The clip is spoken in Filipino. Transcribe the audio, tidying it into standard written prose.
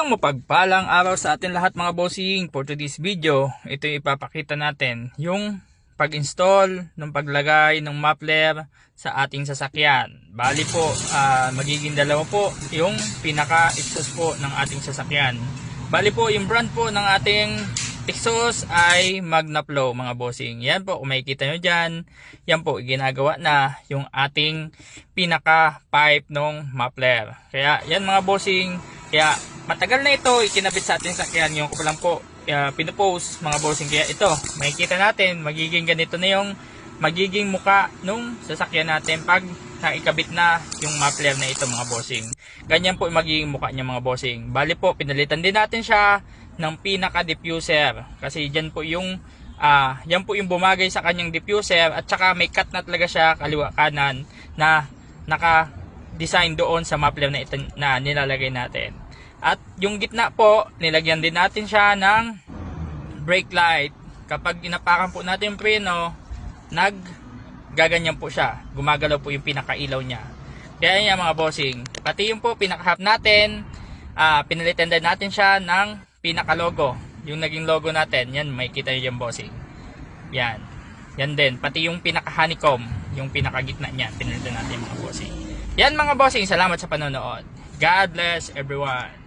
Isang mapagpalang araw sa atin lahat mga bossing. For today's video, ito ipapakita natin yung pag-install ng paglagay ng muffler sa ating sasakyan. Bali po, magiging dalawa po yung pinaka-exhaust po ng ating sasakyan. Bali po, yung brand po ng ating exhaust ay Magnaflow mga bossing. Yan po, kung makikita nyo dyan, yan po, ginagawa na yung ating pinaka-pipe ng muffler. Kaya yan mga bossing, kaya matagal na ito ikinabit sa ating sasakyan. Yung ko pa lang po pinupost mga bossing. Kaya ito, makikita natin, magiging ganito na yung magiging muka nung sasakyan natin pag naikabit na yung muffler na ito mga bossing. Ganyan po magiging muka niya mga bossing. Bali po, pinalitan din natin siya ng pinaka diffuser kasi dyan po yung yan po yung bumagay sa kanyang diffuser, at saka may cut na talaga siya kaliwa kanan na naka design doon sa muffler na ito na nilalagay natin. At yung gitna po, nilagyan din natin siya ng brake light. Kapag inapakan po natin yung preno, naggaganyan po siya, gumagalaw po yung pinakailaw niya. Kaya yan mga bossing, pati yung po pinaka-half natin, pinalitan din natin siya ng pinaka-logo. Yung naging logo natin, yan makikita nyo yung bossing. Yan din, pati yung pinaka-honeycomb, yung pinaka-gitna niya, pinalitan natin mga bossing. Yan mga bossing, salamat sa panonood. God bless everyone.